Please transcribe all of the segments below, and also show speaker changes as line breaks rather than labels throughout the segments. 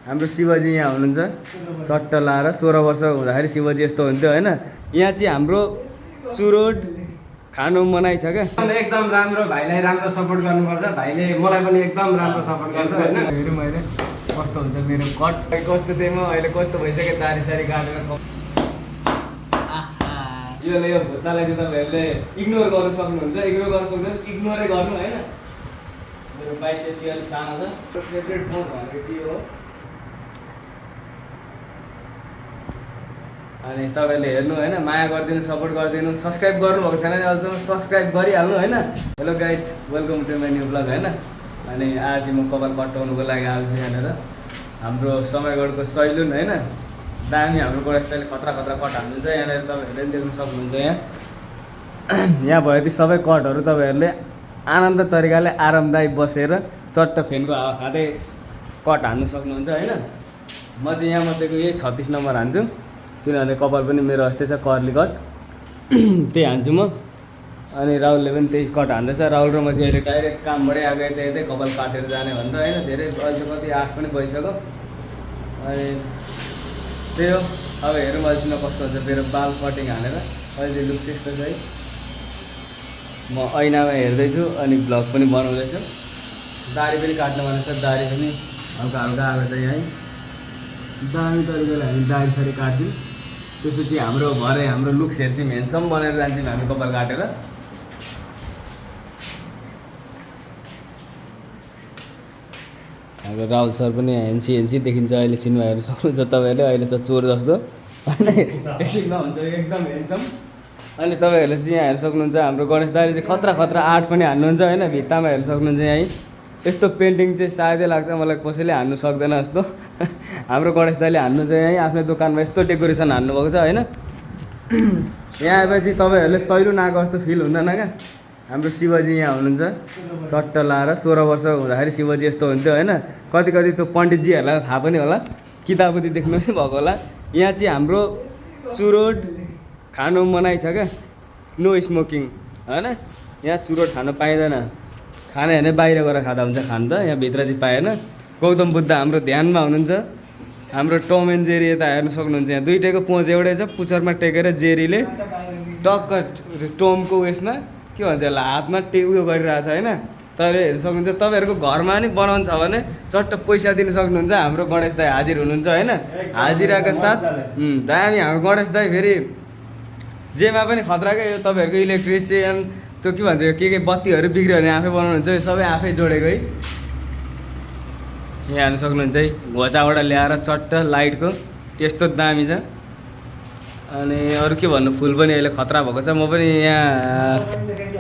हाम्रो शिवजी यहाँ हुनुहुन्छ चट्ट लाएर 16 वर्ष हुँदाखेरि शिवजी यस्तो हुन्थ्यो होइन। यहाँ चाहिँ हाम्रो चुरोट खानु मनाइ छ क्या।
एकदम राम्रो भाइलाई राम्रो सपोर्ट गर्नुपर्छ। भाइले मलाई पनि एकदम राम्रो सपोर्ट गर्छ होइन।
हेरौँ अहिले कस्तो हुन्छ मेरो कट कस्तो थिएँ म अहिले कस्तो भइसक्यो दारी सारी काटेर। यो भुच्चालाई चाहिँ तपाईँहरूले इग्नोर गर्नु सक्नुहुन्छ। इग्नोर गर्नु सक्नुहुन्छ इग्नोरै गर्नु होइन। मेरो बाइसेप चाहिँ अलिक सानो छ। फेभरेट ठाउँ भनेको चाहिँ यो हो। अनि तपाईँहरूले हेर्नु होइन माया गरिदिनु सपोर्ट गरिदिनु। सब्सक्राइब गर्नुभएको छैन भने अहिलेसम्म सब्सक्राइब गरिहाल्नु होइन। Hello guys welcome to my new blog होइन। अनि आज म कपाल कटाउनुको लागि आएको छु यहाँनिर हाम्रो समयगढको सैलुन होइन। दामी हाम्रो गुणस्तरले खतरा खतरा कट हाल्नुहुन्छ। यहाँनिर तपाईँहरूले पनि देख्नु सक्नुहुन्छ। यहाँ भयो ती सबै कटहरू तपाईँहरूले आनन्द तरिकाले आरामदायी बसेर चट्ट फेनको हावा खाँदै कट हान्नु सक्नुहुन्छ होइन। म चाहिँ यहाँ मध्येको यही 36 नम्बर हान्छु किनभने कपाल पनि मेरो अस्ति छ कर्ली कट त्यही हान्छु म। अनि राहुलले पनि त्यही कट हान्दैछ। राहुल र म चाहिँ अहिले डाइरेक्ट कामबाटै आएको यतै यतै कपाल काटेर जाने भनेर होइन। धेरै अहिले कति 8 पनि भइसक्यो। अनि त्यही हो अब हेरौँ अहिलेसम्म कस्तो हुन्छ मेरो बाल कटिङ हानेर। अहिले लुक्स यस्तो छ है। म ऐनामा हेर्दैछु अनि भ्लग पनि बनाउँदैछु। दारी पनि काट्नु भनेको छ। दारी पनि हल्का हल्का आएको छ यहाँ। दामी तरिकाले हामी दारी सारी काट्छौँ। त्यसपछि हाम्रो भरे हाम्रो लुक्स हेर्छौँ हेन्डसम बनेर जान्छौँ हामी कपाल काटेर। हाम्रो राहुल सर पनि हेन्सी देखिन्छ अहिले। सिनेमा हेर्नु सक्नुहुन्छ तपाईँहरूले। अहिले त चोर जस्तो अनि एकछिनमा हुन्छ एकदम हेन्डसम। अनि तपाईँहरूले चाहिँ यहाँ हेर्नु सक्नुहुन्छ हाम्रो गणेश दाइले चाहिँ खतरा खतरा आर्ट पनि हान्नुहुन्छ होइन। भित्तामा हेर्नु सक्नुहुन्छ यहीँ। यस्तो पेन्टिङ चाहिँ सायदै लाग्छ मलाई कसैले हान्नु सक्दैन जस्तो। हाम्रो गणेश दाइले हान्नु चाहिँ यहीँ आफ्नो दोकानमा यस्तो डेकोरेसन हान्नुभएको छ होइन। यहाँ आएपछि तपाईँहरूले सैलुन आएको जस्तो फिल हुँदैन क्या। हाम्रो शिवजी यहाँ हुनुहुन्छ चट्ट लाएर 16 वर्ष हुँदाखेरि शिवजी यस्तो हुन्थ्यो होइन। कति कति त्यो पण्डितजीहरूलाई थाहा पनि होला किताबुती देख्नु पनि भएको होला। यहाँ चाहिँ हाम्रो चुरोट खानु मनाइ छ क्या। नो स्मोकिङ होइन। यहाँ चुरोट खानु पाइँदैन। खाने भने बाहिर गएर खाँदा हुन्छ। खानु त यहाँ भित्र चाहिँ पाएन। गौतम बुद्ध हाम्रो ध्यानमा हुनुहुन्छ। हाम्रो टम एन्ड जेरी यता हेर्नु सक्नुहुन्छ। यहाँ दुइटैको पोच एउटै छ। पुच्छरमा टेकेर जेरीले टक्क टमको उयसमा के भन्छ यसलाई हातमा उयो गरिरहेको छ होइन। तपाईँले हेर्नु सक्नुहुन्छ। तपाईँहरूको घरमा नि बनाउनु छ भने चट्ट पैसा दिनु सक्नुहुन्छ। हाम्रो गणेश दाई हाजिर हुनुहुन्छ होइन। हाजिराका साथ दामी हाम्रो गणेश दाई फेरि जेमा पनि खतराकै। यो तपाईँहरूको इलेक्ट्रिसियन त्यो के भन्छ के बत्तीहरू बिग्रियो भने आफै बनाउनुहुन्छ। यो सबै आफै जोडेको है। यहाँ हेर्नु सक्नुहुन्छ है। घोचाबाट ल्याएर चट्ट लाइटको त्यस्तो दामी छ। अनि अरू के भन्नु फुल पनि अहिले खतरा भएको छ। म पनि यहाँ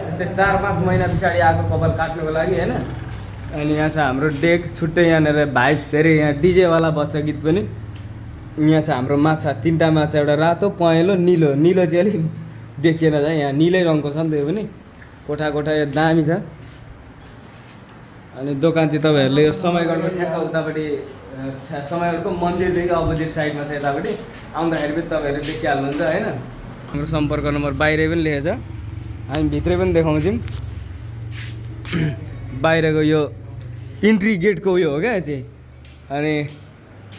यस्तै 4-5 महिना पछाडि आएको कपाल काट्नुको लागि होइन। अनि यहाँ छ हाम्रो डेक छुट्टै यहाँनिर भाइब। फेरि यहाँ डिजेवाला बच्च गीत पनि यहाँ छ। हाम्रो माछा 3टा माछा एउटा रातो पहेँलो निलो। निलो चाहिँ अलिक देखिएन छ यहाँ निलै रङको छ नि त यो पनि। कोठा कोठा यो दामी छ। अनि दोकान चाहिँ तपाईँहरूले यो समयगढको ठ्याक्क उतापट्टि समयगढको मन्दिरदेखि अपोजिट साइडमा छ। यतापट्टि आउँदाखेरि पनि तपाईँहरूले देखिहाल्नुहुन्छ होइन। हाम्रो सम्पर्क नम्बर बाहिरै पनि लेखेको छ। हामी भित्रै पनि देखाउँछौँ। बाहिरको यो इन्ट्री गेटको उयो हो क्या चाहिँ। अनि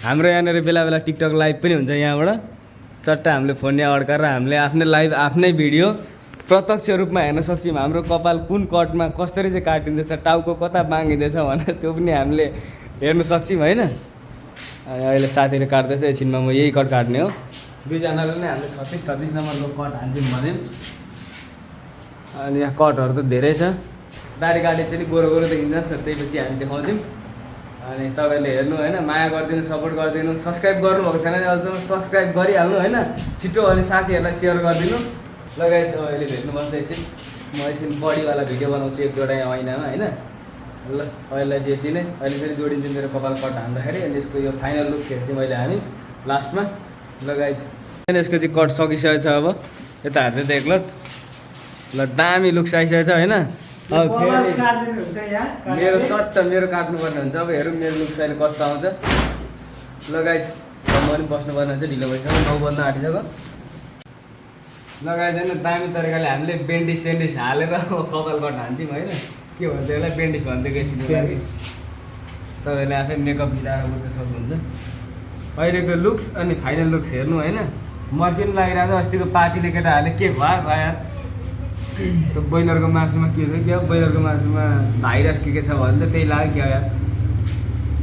हाम्रो यहाँनिर बेला बेला टिकटक लाइभ पनि हुन्छ यहाँबाट। चट्ट हामीले फोन यहाँ अड्काएर हामीले आफ्नै लाइभ आफ्नै भिडियो प्रत्यक्ष रूपमा हेर्न सक्छौँ। हाम्रो कपाल कुन कटमा कसरी चाहिँ काटिँदैछ टाउको कता बाँगिँदैछ भनेर त्यो पनि हामीले हेर्नु सक्छौँ होइन। अहिले साथीले काट्दैछ। एकछिनमा म यही कट काट्ने हो। दुईजनाले नै हामीले 36 नम्बरको कट हान्छौँ भन्यौँ। अनि यहाँ कटहरू त धेरै छ। दारी काटे चाहिँ गोरो गोरो देखिन्छ। त्यही पछि हामी देखाउँछौँ। अनि तपाईँहरूले हेर्नु होइन माया गरिदिनु सपोर्ट गरिदिनु। सब्सक्राइब गर्नुभएको छैन भने अहिलेसम्म सब्सक्राइब गरिहाल्नु होइन। छिटो अनि साथीहरूलाई सेयर गरिदिनु। लगाएछ अहिले भेट्नुपर्छ। एकछिन म एकछिन बडीवाला भिडियो बनाउँछु 1-2वटा ऐनामा होइन। ल अहिलेलाई चाहिँ यति नै। अहिले फेरि जोडिन्छु मेरो कपाल कट हान्दाखेरि। अनि यसको यो फाइनल लुक्स हेर्छौँ मैले हामी लास्टमा। लगाएछ यसको चाहिँ कट सकिसकेको छ। अब यता हाल्दै त एकलट ल दामी लुक्स आइसकेको छ होइन। अब फेरि मेरो चट्ट मेरो काट्नुपर्ने हुन्छ। अब हेरौँ मेरो लुक्स अहिले कस्तो आउँछ। लगाएछ म पनि बस्नुपर्ने हुन्छ। ढिलो भइसक्यो 9 बज्न आँटिसक्यो। लगाएछ होइन दामी तरिकाले हामीले बेन्डिस सेन्डिस हालेर कपाल कट हान्छौँ होइन। के भन्छ यसलाई बेन्डिस भन्छ। तपाईँहरूले आफै मेकअप मिलाएर बुझ्न सक्नुहुन्छ। अहिलेको लुक्स अनि फाइनल लुक्स हेर्नु होइन, मर्किन लागिरहेको अस्तिको पार्टीले केटाहरूले के खुवायो खुवायो। त्यो ब्रोइलरको मासुमा के थियो क्या, ब्रोइलरको मासुमा भाइरस के छ भने त त्यही लाग्यो क्या यार।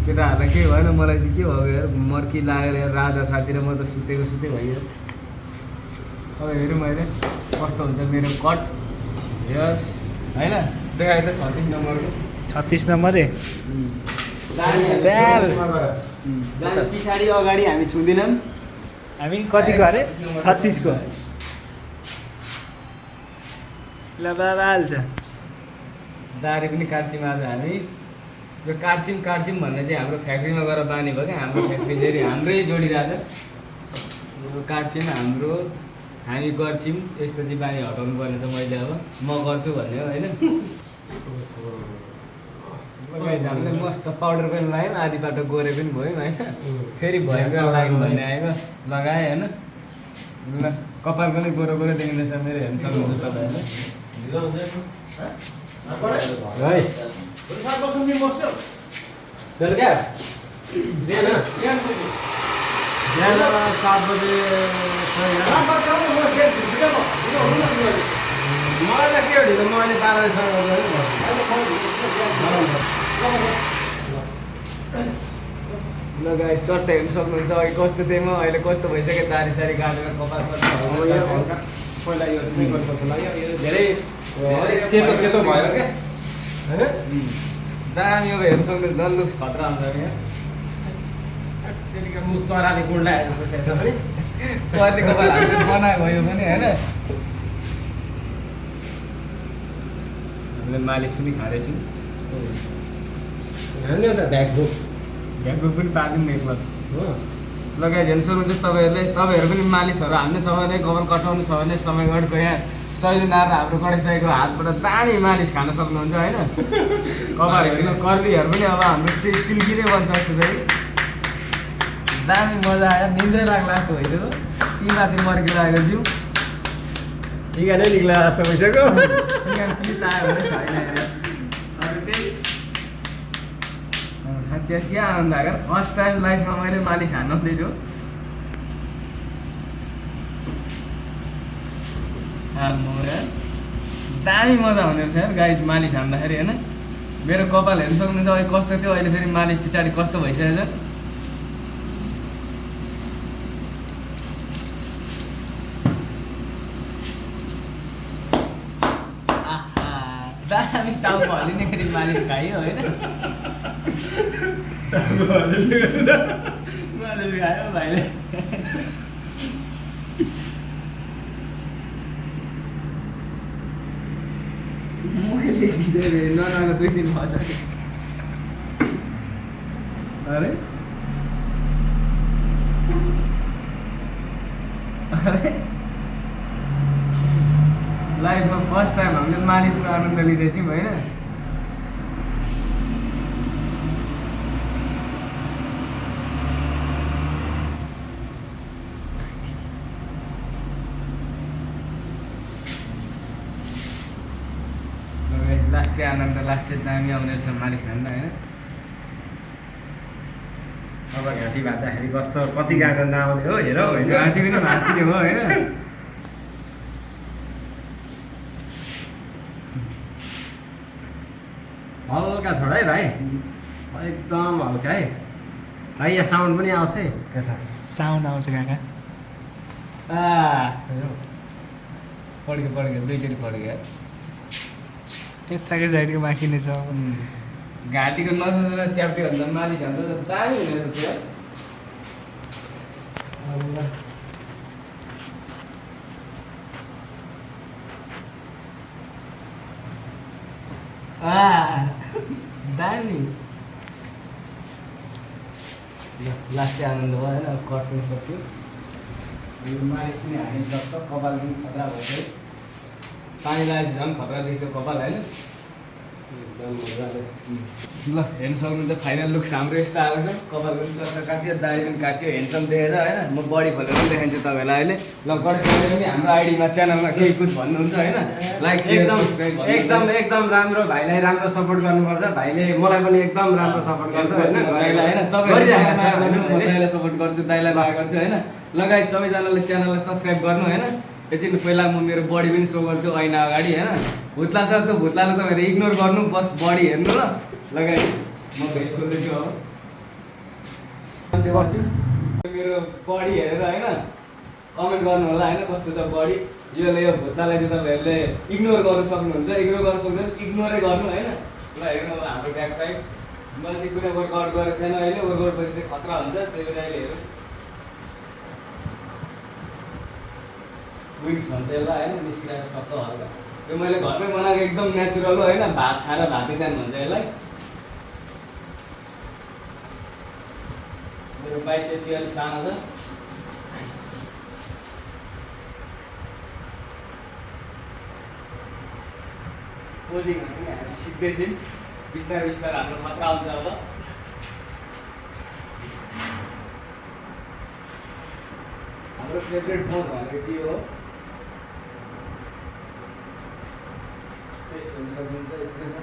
केटाहरूलाई केही भएन, मलाई चाहिँ के भयो यार, मर्की लागेर यार राजा साथी र म त सुते भइयो। अब हेरौँ अहिले कस्तो हुन्छ मेरो कट हेयर होइन, देखायो त 36 नम्बरको
36 नम्बर
जाने पछाडि अगाडि हामी छुँदैनौँ।
हामी कतिको अरे 36 को ल बाबा हाल्छ।
दारी पनि काट्छौँ आज हामी। यो काट्छौँ भन्ने चाहिँ हाम्रो फ्याक्ट्रीमा गएर बानी भयो क्या, हाम्रो फ्याक्ट्री चाहिँ हाम्रै जोडिरहेछ। यो काट्छौँ हाम्रो, हामी गर्छौँ, यस्तो चाहिँ बानी हटाउनु पर्ने छ। मैले अब म गर्छु भन्ने हो होइन। हामीले मस्त पाउडर पनि लगायौँ, आधी बाटो गोरे पनि भयौँ होइन। फेरि भयङ्कर लाग्यो भन्ने आएको लगाएँ होइन। ल कपाल पनि गोरो देखिँदैछ मेरो, हेर्नु सक्नुहुन्छ तपाईँहरूले।
बेलुका 7 बजे मलाई त के हो ढिलो, म अहिले 12 बजीसम्म
लगाए चट्टै हेर्नु सक्नुहुन्छ। अघि कस्तो थिएँ म, अहिले कस्तो भइसक्यो, दारी सारी काटेर कपाल
पहिला यो गर्नुपर्छ लाग्यो। यो धेरै सेतो सेतो भयो क्या होइन।
दामी अब हेर्नु सक्नुहुन्छ, डल लुक्स खतरा हुन्छ यहाँ।
त्यतिकै मुस चराले गुड्लायो जस्तो सेतो पनि
कति कपाल हामीले बनाएको भयो पनि होइन। हामीले मालिस पनि खाँदैछौँ।
हाल्ने त ब्यागबुक
भ्यागुक पनि पारिदिउँ न एकल
हो।
लगाइ हेर्नु सक्नुहुन्छ तपाईँहरू पनि मालिसहरू हाल्नु छ भने, कपाल कटाउनु छ भने समयगढको यहाँ सैलुन आएर हाम्रो गणेश दाईको हातबाट दामी मालिस खान सक्नुहुन्छ होइन। कपाल हेर्नु, कर्लीहरू पनि अब हाम्रो सिल्की नै बन्छ जस्तो चाहिँ दामी मजा आयो। निन्द्रै लाग्ला जस्तो भइदियो यी माथि मर्की लागेको जिउ
सिगा नै निक्ला जस्तो भइसक्यो।
सिँगार पिस आयो भने छैन अरू त्यही साँच्चै के आनन्द आयो। फर्स्ट टाइम लाइफमा मैले मालिस हान्दैछु। दामी मजा हुने रहेछ यार गाई मालिस हान्दाखेरि होइन। मेरो कपाल हेर्नु सक्नुहुन्छ अहिले कस्तो थियो, अहिले फेरि मालिस पछाडि कस्तो भइसकेको छ। दामी टाउको हल्लिने फेरि मालिस खायो होइन। मालिस खायो भाइले। मैले ननाको 2 दिन भएछ। अरे लाइफमा फर्स्ट टाइम हामीले मालिसको आनन्द लिँदैछौँ होइन। लास्टै आनन्द, लास्टै दामी आउने रहेछ मालिस हान्दा होइन।
अब घाँटी भाँच्दाखेरि कस्तो कतिको आनन्द आउने हो हेर होइन।
घाँटी पनि भाँचिने हो होइन।
हल्का छोड है भाइ, एकदम हल्का है भाइ। यहाँ साउन्ड पनि आउँछ है, के छ
साउन्ड आउँछ काका।
पड्क्यो 2चोटि पड्क्यो।
यताकै साइडको बाँकी नै छ।
घाँटीको नसोच्दा च्याप्टी भन्दा मालिस हान्दा त दामी हुने रहेछ यार। दामी लास्टै आनन्द भयो होइन। अब कट पनि सक्यो, यो मालिस पनि हानि सक्छ। कपाल पनि खतरा भयो, पानी लगाएपछि झन् खतरा देख्यो कपाल होइन। ल हेर्न सक्नुहुन्छ फाइनल लुक्स हाम्रो यस्तो आएको छ कपाल पनि चर्चा काट्यो दाढी पनि काट्यो हेन्डसम देखेछ होइन म बडी खोलेर पनि देखाइदिन्छु तपाईँलाई अहिले ल गणेश दाइले पनि हाम्रो आइडीमा च्यानलमा केही कुछ भन्नुहुन्छ होइन लाइक
एकदम राम्रो भाइलाई राम्रो सपोर्ट गर्नुपर्छ भाइले मलाई पनि एकदम राम्रो सपोर्ट गर्छ
होइन तपाईँलाई सपोर्ट गर्छु दाइलाई माया गर्छु होइन लगायत सबैजनाले च्यानललाई सब्सक्राइब गर्नु होइन एकछिन पहिला म मेरो बडी पनि सो गर्छु ऐना अगाडि होइन भुत्ला छ त्यो भुत्लालाई तपाईँहरू इग्नोर गर्नु बस बडी हेर्नु ल लगायत म भेस्ट खोल्दैछु अब मेरो बडी हेरेर होइन कमेन्ट गर्नु होला होइन कस्तो छ बडी यो भुत्लालाई चाहिँ तपाईँहरूले इग्नोर गर्नु सक्नुहुन्छ इग्नोरै गर्नु होइन ल हेर्नु अब हाम्रो ब्याक साइड मैले चाहिँ कुनै वर्कआउट गरेको छैन अहिले वर्कआउट पछि चाहिँ खतरा हुन्छ त्यही भएर अहिले हेरौँ विङ्स भन्छ यसलाई होइन निस्किरहेको टक्क हल्का त्यो मैले घरमै बनाएको एकदम नेचुरल हो होइन भात खाएर भातै जानु भन्छ यसलाई मेरो बाइसेप चाहिँ अलिक सानो छ पोजिङहरू पनि हामी सिक्दैछौँ बिस्तारै बिस्तारै हाम्रो खतरा आउँछ अब हाम्रो फेभरेट पोज भनेको चाहिँ यो हो चेस्ट हुनु सक्नुहुन्छ यतिखेर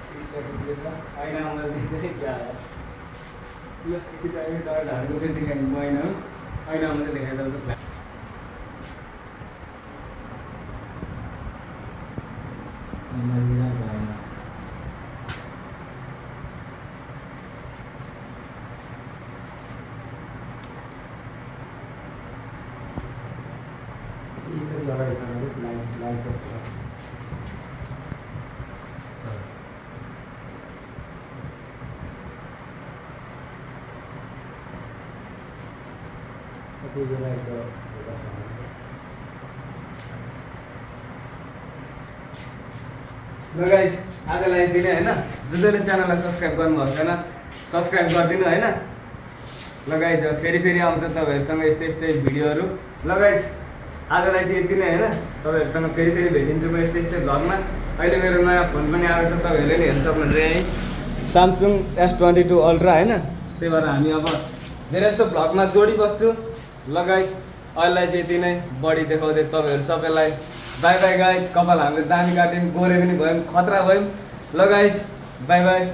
सिक्स प्याक यतिखेर ऐना मैले देख्दै क्या ल एकचोटि अहिले तपाईँले हालेको चाहिँ देखाइदिनु म ऐना हो ऐना मैले देखाइदिएको त ल गाइज आजलाई यति नै होइन जसले च्यानललाई सब्सक्राइब गर्नुभएको छैन सब्सक्राइब गरिदिनु होइन ल गाइज फेरि आउँछ तपाईँहरूसँग यस्तै भिडियोहरू ल गाइज आजलाई चाहिँ यति नै होइन तपाईँहरूसँग फेरि भेटिन्छु म यस्तै भ्लगमा अहिले मेरो नयाँ फोन पनि आएको छ तपाईँहरूले नि हेर्न सक्नुहुन्छ यहीँ स्यामसङ S22 अल्ट्रा होइन त्यही भएर हामी अब धेरै जस्तो भ्लगमा जोडिबस्छु ल गाइज अहिलेलाई चाहिँ यति नै बडी देखाउँदै तपाईँहरू सबैलाई बाई बाई गाइज कपाल हामीले दामी काट्यौँ गोरे पनि भयौँ खतरा भयौँ ल गाइज बाई बाई